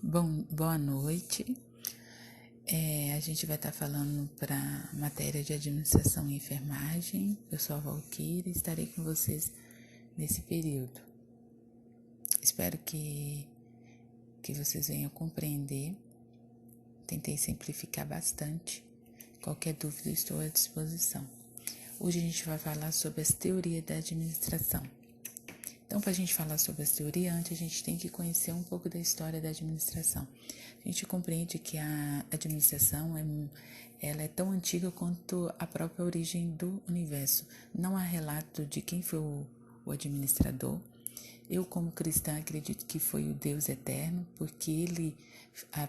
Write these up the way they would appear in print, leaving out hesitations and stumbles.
Boa noite. A gente vai estar falando para matéria de administração e enfermagem. Eu sou a Valquíria e estarei com vocês nesse período. Espero que vocês venham compreender. Tentei simplificar bastante. Qualquer dúvida, estou à disposição. Hoje a gente vai falar sobre as teorias da administração. Então, para a gente falar sobre as teorias, antes a gente tem que conhecer um pouco da história da administração. A gente compreende que a administração ela é tão antiga quanto a própria origem do universo. Não há relato de quem foi o administrador. Eu, como cristã, acredito que foi o Deus eterno, porque ele,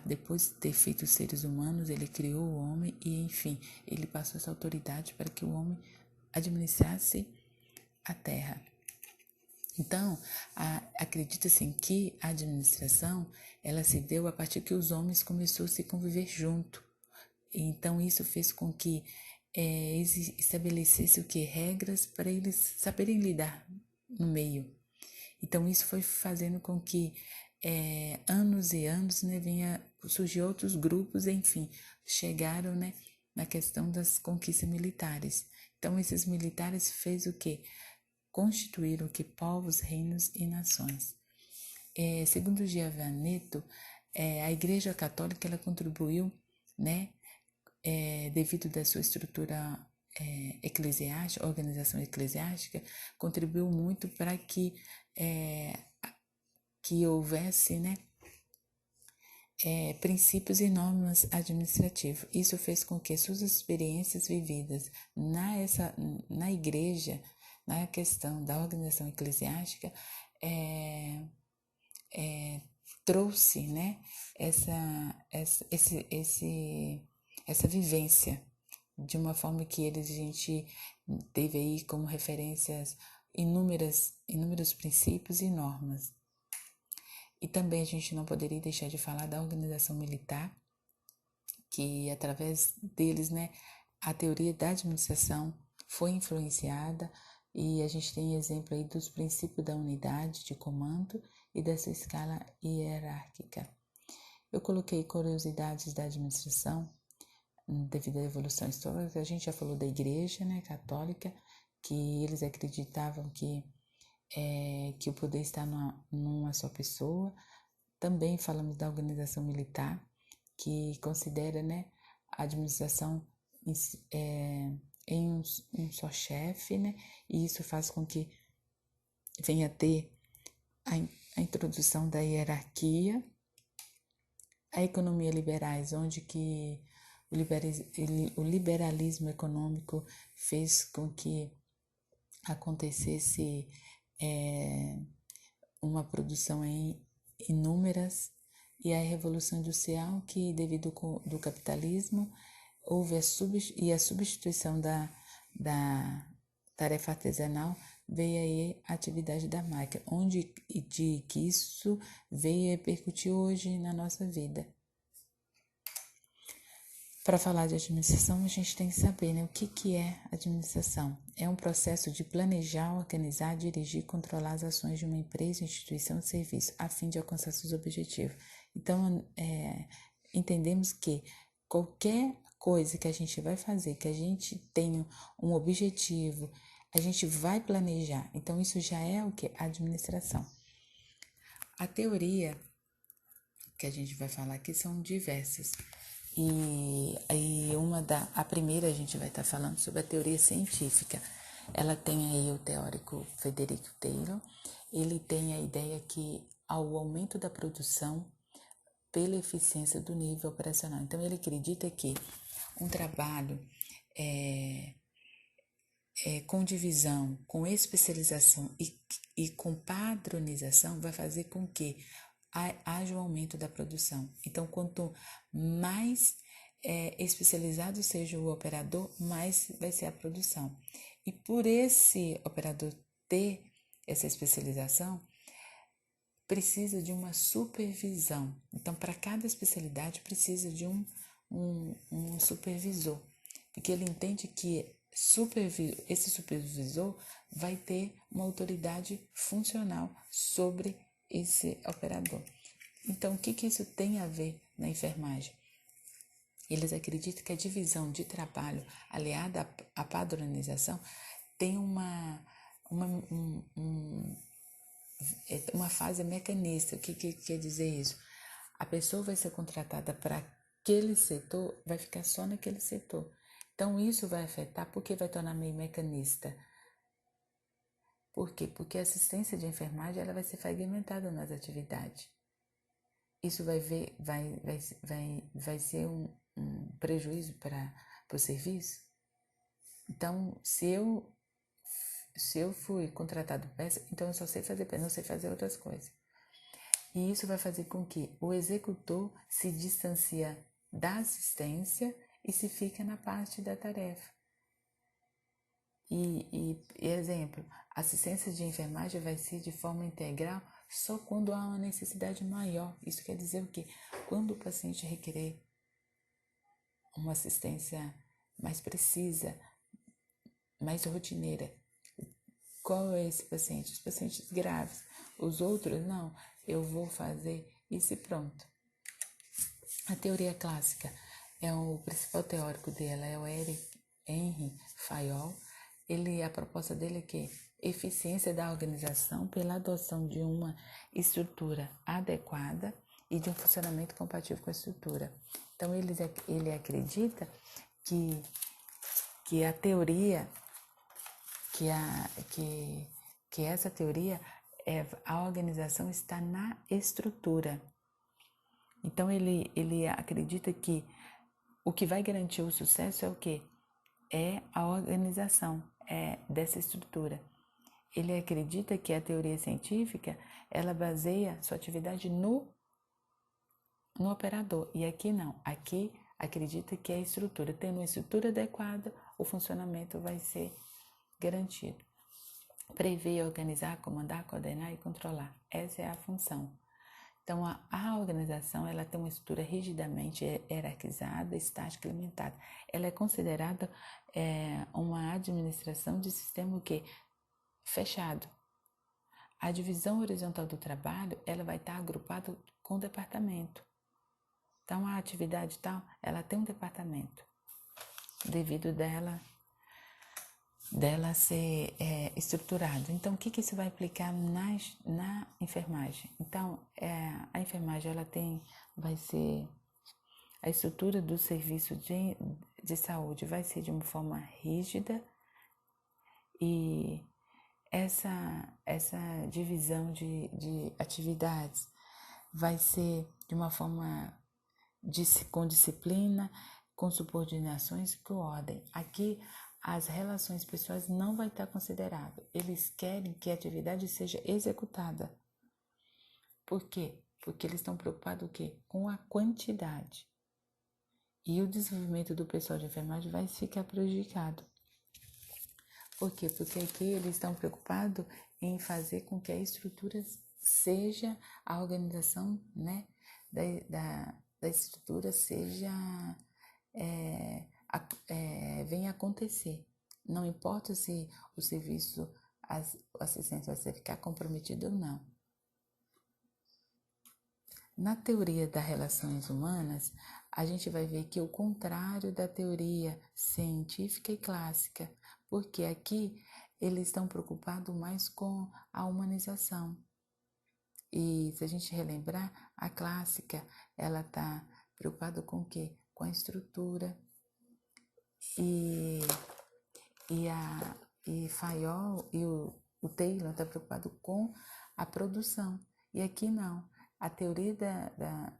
depois de ter feito os seres humanos, ele criou o homem e, enfim, ele passou essa autoridade para que o homem administrasse a terra. Então, acredita-se que a administração, ela se deu a partir que os homens começaram a se conviver junto. Então, isso fez com que estabelecesse o que? Regras para eles saberem lidar no meio. Então, isso foi fazendo com que anos e anos, né, venha surgir outros grupos, enfim, chegaram, né, na questão das conquistas militares. Então, esses militares fez o quê? Constituíram que povos, reinos e nações. Segundo Giovanetto, a Igreja Católica ela contribuiu, né, devido da sua estrutura eclesiástica, organização eclesiástica, contribuiu muito para que houvesse, né, princípios e normas administrativas. Isso fez com que suas experiências vividas na igreja, na questão da organização eclesiástica, trouxe, né, essa vivência de uma forma que a gente teve aí como referências inúmeros princípios e normas. E também a gente não poderia deixar de falar da organização militar, que através deles, né, a teoria da administração foi influenciada e a gente tem exemplo aí dos princípios da unidade de comando e dessa escala hierárquica. Eu coloquei curiosidades da administração devido à evolução histórica. A gente já falou da igreja, né, católica, que eles acreditavam que o poder está numa só pessoa. Também falamos da organização militar, que considera, né, a administração em um só chefe, né, e isso faz com que venha a ter a introdução da hierarquia, a economia liberais, onde que o liberalismo econômico fez com que acontecesse uma produção em inúmeras, e a Revolução Industrial, que devido do capitalismo houve a substituição da tarefa artesanal, veio aí a atividade da máquina, onde que isso veio repercutir hoje na nossa vida. Para falar de administração, a gente tem que saber, né, o que é administração. É um processo de planejar, organizar, dirigir e controlar as ações de uma empresa, instituição ou serviço, a fim de alcançar seus objetivos. Então, entendemos que qualquer coisa que a gente vai fazer, que a gente tenha um objetivo, a gente vai planejar. Então, isso já é o que? Administração. A teoria que a gente vai falar aqui são diversas. E a primeira a gente vai estar falando sobre a teoria científica. Ela tem aí o teórico Frederick Taylor. Ele tem a ideia que ao aumento da produção pela eficiência do nível operacional. Então, ele acredita que um trabalho com divisão, com especialização e com padronização vai fazer com que haja um aumento da produção. Então, quanto mais especializado seja o operador, mais vai ser a produção. E por esse operador ter essa especialização, precisa de uma supervisão. Então, para cada especialidade, precisa de um supervisor, porque ele entende que esse supervisor vai ter uma autoridade funcional sobre esse operador. Então, o que isso tem a ver na enfermagem? Eles acreditam que a divisão de trabalho aliada à padronização tem uma fase mecanista. O que quer dizer isso? A pessoa vai ser contratada para aquele setor, vai ficar só naquele setor. Então, isso vai afetar, porque vai tornar meio mecanista. Por quê? Porque a assistência de enfermagem ela vai ser fragmentada nas atividades. Isso vai ser um prejuízo para o serviço. Então, se eu fui contratado peça, então eu só sei fazer peça, não sei fazer outras coisas. E isso vai fazer com que o executor se distancia da assistência e se fica na parte da tarefa. Exemplo, assistência de enfermagem vai ser de forma integral só quando há uma necessidade maior. Isso quer dizer o quê? Quando o paciente requerer uma assistência mais precisa, mais rotineira. Qual é esse paciente? Os pacientes graves. Os outros, não. Eu vou fazer isso e pronto. A teoria clássica, o principal teórico dela é o Henri Fayol. A proposta dele é que eficiência da organização pela adoção de uma estrutura adequada e de um funcionamento compatível com a estrutura. Então, ele acredita que a teoria, que essa teoria, a organização está na estrutura. Então, ele acredita que o que vai garantir o sucesso é o quê? É a organização dessa estrutura. Ele acredita que a teoria científica, ela baseia sua atividade no operador. E aqui não. Aqui acredita que é a estrutura. Tendo uma estrutura adequada, o funcionamento vai ser garantido. Prever, organizar, comandar, coordenar e controlar. Essa é a função. Então, a organização ela tem uma estrutura rigidamente hierarquizada, estática e limitada. Ela é considerada uma administração de sistema fechado. A divisão horizontal do trabalho ela vai estar agrupada com departamento. Então, a atividade tal, ela tem um departamento, devido dela ser estruturado. Então, o que isso vai aplicar na enfermagem? Então, a enfermagem vai ser a estrutura do serviço de saúde vai ser de uma forma rígida e essa divisão de atividades vai ser de uma forma com disciplina, com subordinações e com ordem. Aqui, as relações pessoais não vai estar considerado. Eles querem que a atividade seja executada. Por quê? Porque eles estão preocupados o quê? Com a quantidade. E o desenvolvimento do pessoal de enfermagem vai ficar prejudicado. Por quê? Porque aqui eles estão preocupados em fazer com que a estrutura seja, a organização da estrutura seja, venha acontecer. Não importa se o serviço, a assistência vai ficar comprometido ou não. Na teoria das relações humanas, a gente vai ver que é o contrário da teoria científica e clássica, porque aqui eles estão preocupados mais com a humanização. E se a gente relembrar, a clássica, ela está preocupada com o quê? Com a estrutura. E Fayol e o Taylor está preocupado com a produção. E aqui não. A teoria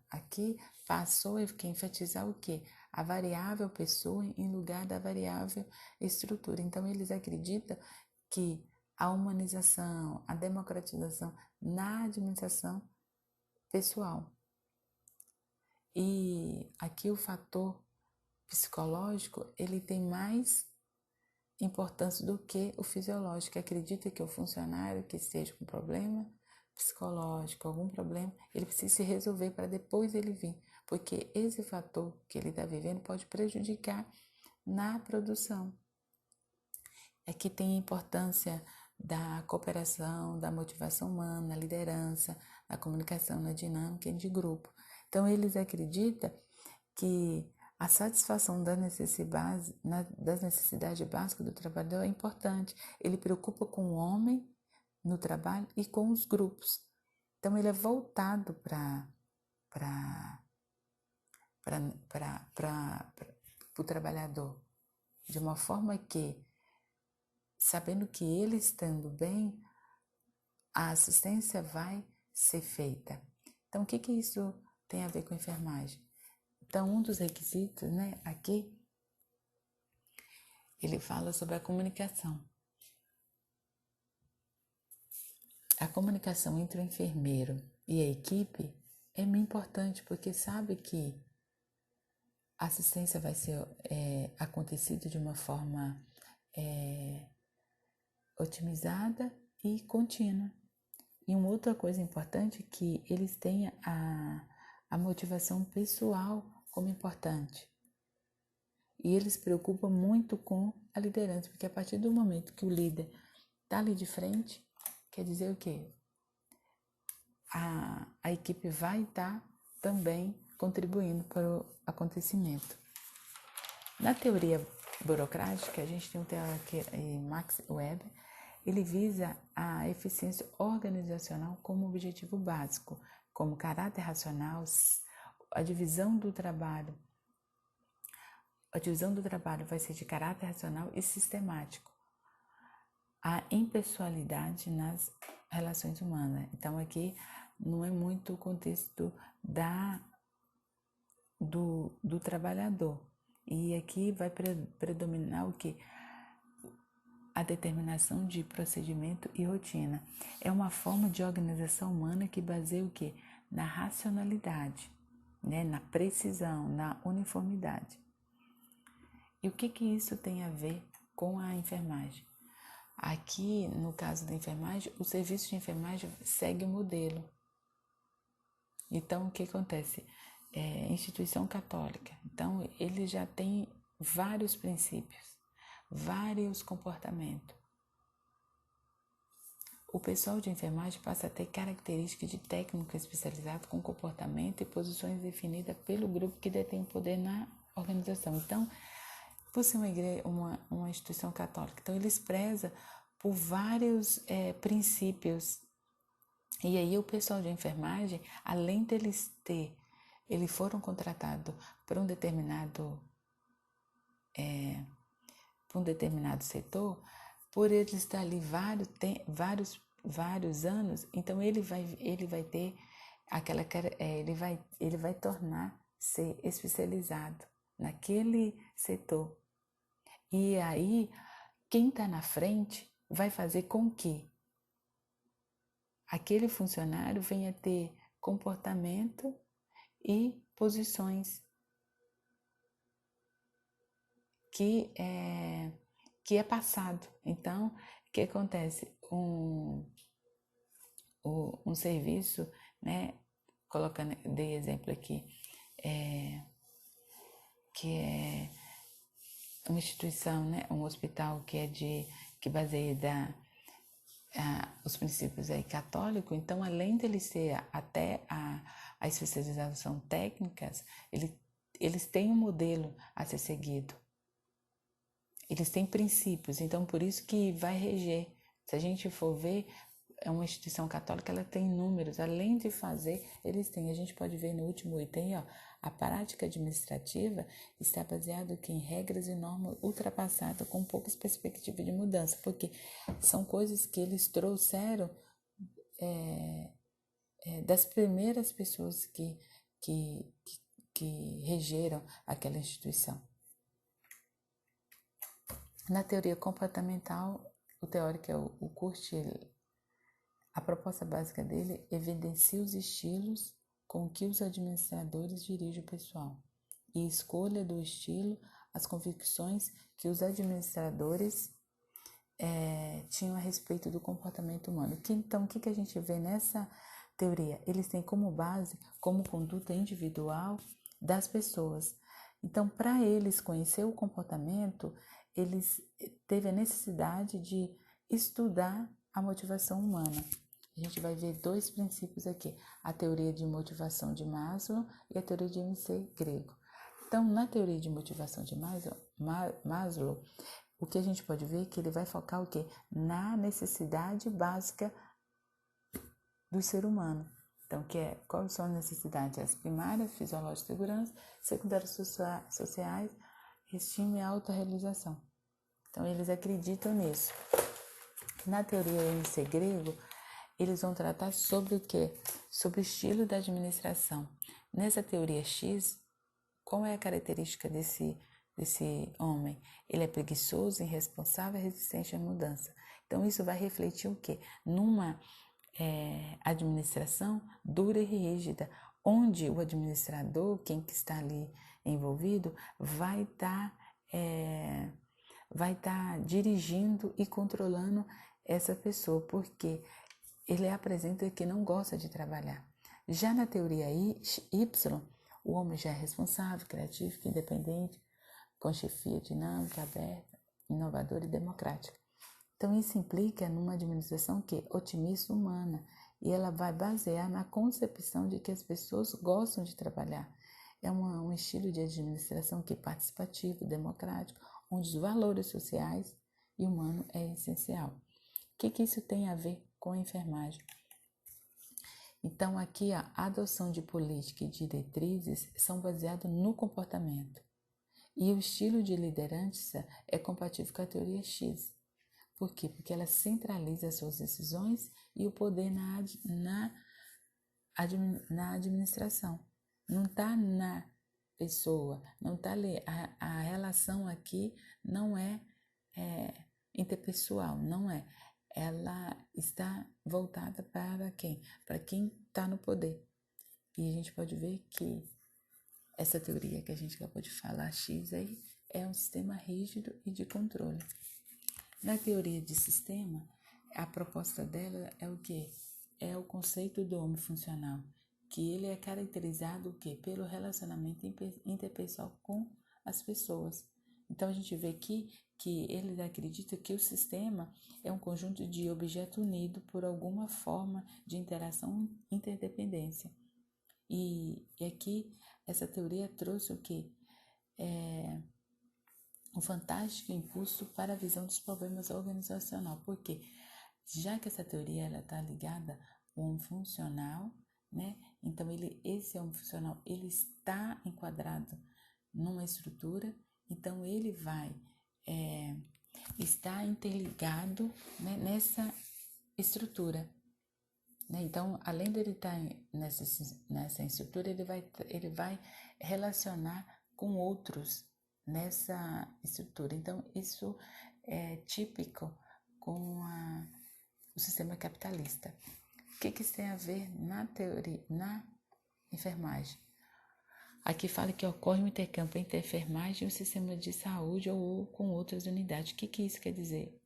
aqui passou a enfatizar o quê? A variável pessoa em lugar da variável estrutura. Então, eles acreditam que a humanização, a democratização na administração pessoal. E aqui o fator psicológico, ele tem mais importância do que o fisiológico. Acredita que o funcionário que esteja com problema psicológico, algum problema, ele precisa se resolver para depois ele vir, porque esse fator que ele está vivendo pode prejudicar na produção. Aqui tem a importância da cooperação, da motivação humana, liderança, a comunicação na dinâmica de grupo. Então, eles acreditam que a satisfação das necessidades básicas do trabalhador é importante. Ele preocupa com o homem no trabalho e com os grupos. Então, ele é voltado para o trabalhador, de uma forma que, sabendo que ele estando bem, a assistência vai ser feita. Então, o que isso tem a ver com a enfermagem? Então, um dos requisitos, aqui, ele fala sobre a comunicação. A comunicação entre o enfermeiro e a equipe é muito importante, porque sabe que a assistência vai ser acontecida de uma forma otimizada e contínua. E uma outra coisa importante é que eles tenham a motivação pessoal como importante. E eles se preocupam muito com a liderança, porque a partir do momento que o líder está ali de frente, quer dizer o quê? A equipe vai estar também contribuindo para o acontecimento. Na teoria burocrática, a gente tem um teórico Max Weber, ele visa a eficiência organizacional como objetivo básico, como caráter racional, a divisão do trabalho. A divisão do trabalho vai ser de caráter racional e sistemático. A impessoalidade nas relações humanas. Então, aqui não é muito o contexto do trabalhador. E aqui vai predominar o quê? A determinação de procedimento e rotina. É uma forma de organização humana que baseia o quê? Na racionalidade, na precisão, na uniformidade. E o que isso tem a ver com a enfermagem? Aqui, no caso da enfermagem, o serviço de enfermagem segue o modelo. Então, o que acontece? Instituição católica. Então, ele já tem vários princípios, vários comportamentos. O pessoal de enfermagem passa a ter características de técnico especializado com comportamento e posições definidas pelo grupo que detém o poder na organização. Então, por ser uma instituição católica, então eles prezam por vários princípios. E aí o pessoal de enfermagem, além deles eles foram contratados para um determinado setor, por eles estar ali vários anos, então ele vai ter aquela ele vai tornar-se especializado naquele setor. E aí quem está na frente vai fazer com que aquele funcionário venha ter comportamento e posições que é passado. Então, o que acontece? Um serviço, dei exemplo aqui, que é uma instituição, um hospital que baseia os princípios católicos. Então, além dele ser até a especialização técnicas, eles têm um modelo a ser seguido. Eles têm princípios, então por isso que vai reger. Se a gente for ver, é uma instituição católica, ela tem números, além de fazer, eles têm. A gente pode ver no último item, a prática administrativa está baseada em regras e normas ultrapassadas com poucas perspectivas de mudança, porque são coisas que eles trouxeram das primeiras pessoas que regeram aquela instituição. Na teoria comportamental, o teórico é o Kurzweil. A proposta básica dele evidencia os estilos com que os administradores dirigem o pessoal e escolha do estilo, as convicções que os administradores tinham a respeito do comportamento humano. Então, o que a gente vê nessa teoria? Eles têm como base, como conduta individual das pessoas. Então, para eles conhecer o comportamento, eles teve a necessidade de estudar a motivação humana. a gente vai ver dois princípios aqui, a teoria de motivação de Maslow e a teoria de MC grego. Então, na teoria de motivação de Maslow, o que a gente pode ver é que ele vai focar o quê? Na necessidade básica do ser humano. Então, quais são as necessidades? As primárias, fisiológica, segurança, secundárias sociais, estima e autorrealização. Então, eles acreditam nisso. Na teoria MC grego, eles vão tratar sobre o quê? Sobre o estilo da administração. Nessa teoria X, qual é a característica desse homem? Ele é preguiçoso, irresponsável, resistente à mudança. Então, isso vai refletir o quê? Numa administração dura e rígida, onde o administrador, quem que está ali envolvido, vai estar dirigindo e controlando essa pessoa, porque ele apresenta que não gosta de trabalhar. Já na teoria Y, o homem já é responsável, criativo, independente, com chefia dinâmica, aberta, inovadora e democrática. Então, isso implica numa administração otimista humana, e ela vai basear na concepção de que as pessoas gostam de trabalhar. É um estilo de administração participativo, democrático, onde os valores sociais e humanos é essencial. O que isso tem a ver com a enfermagem? Então, aqui a adoção de política e diretrizes são baseadas no comportamento. E o estilo de liderança é compatível com a teoria X. Por quê? Porque ela centraliza as suas decisões e o poder na administração. Não está na pessoa, não está ali. A relação aqui não é interpessoal, não é. Ela está voltada para quem? Para quem está no poder. E a gente pode ver que essa teoria que a gente acabou de falar, X aí, é um sistema rígido e de controle. Na teoria de sistema, a proposta dela é o quê? É o conceito do homem funcional, que ele é caracterizado o quê? Pelo relacionamento interpessoal com as pessoas. Então, a gente vê aqui que ele acredita que o sistema é um conjunto de objetos unidos por alguma forma de interação e interdependência. E aqui, essa teoria trouxe o quê? Um fantástico impulso para a visão dos problemas organizacional, porque já que essa teoria está ligada ao homem funcional, né? Então esse homem funcional ele está enquadrado numa estrutura, então ele vai estar interligado, né, nessa estrutura. Né? Então, além dele estar nessa estrutura, ele vai relacionar com outros nessa estrutura. Então, isso é típico com o sistema capitalista. O que isso tem a ver na teoria, na enfermagem? Aqui fala que ocorre um intercâmbio entre a enfermagem e o sistema de saúde ou com outras unidades. O que isso quer dizer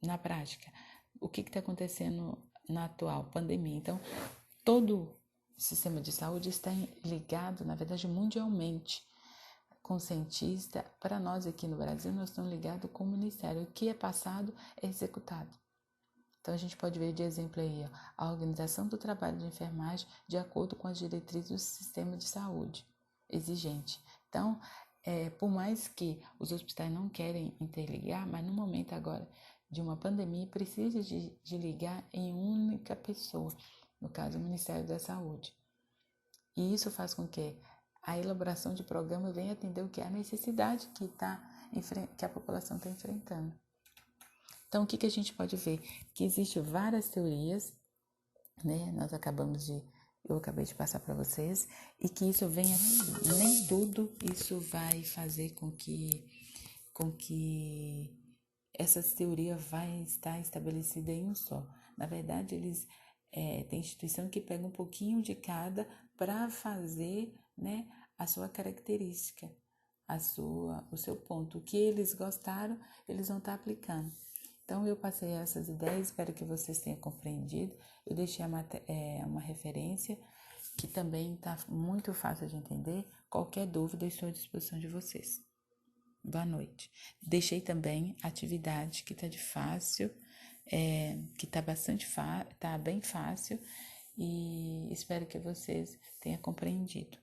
na prática? O que está acontecendo na atual pandemia? Então, todo o sistema de saúde está ligado, na verdade, mundialmente, com cientista. Para nós aqui no Brasil, nós estamos ligados com o Ministério. O que é passado é executado. Então, a gente pode ver de exemplo aí a organização do trabalho de enfermagem de acordo com as diretrizes do sistema de saúde exigente. Então, por mais que os hospitais não querem interligar, mas no momento agora de uma pandemia, precisa de ligar em única pessoa, no caso, o Ministério da Saúde. E isso faz com que a elaboração de programa venha atender o que? A necessidade que a população está enfrentando. Então, o que a gente pode ver? Que existem várias teorias, né? Eu acabei de passar para vocês, e que isso venha, nem tudo isso vai fazer com que essas teorias vai estar estabelecida em um só. Na verdade, eles tem instituição que pega um pouquinho de cada para fazer, né, a sua característica, o seu ponto. O que eles gostaram, eles vão estar aplicando. Então, eu passei essas ideias, espero que vocês tenham compreendido. Eu deixei uma referência que também está muito fácil de entender. Qualquer dúvida, eu estou à disposição de vocês. Boa noite. Deixei também atividade que está de fácil que tá bem fácil, e espero que vocês tenham compreendido.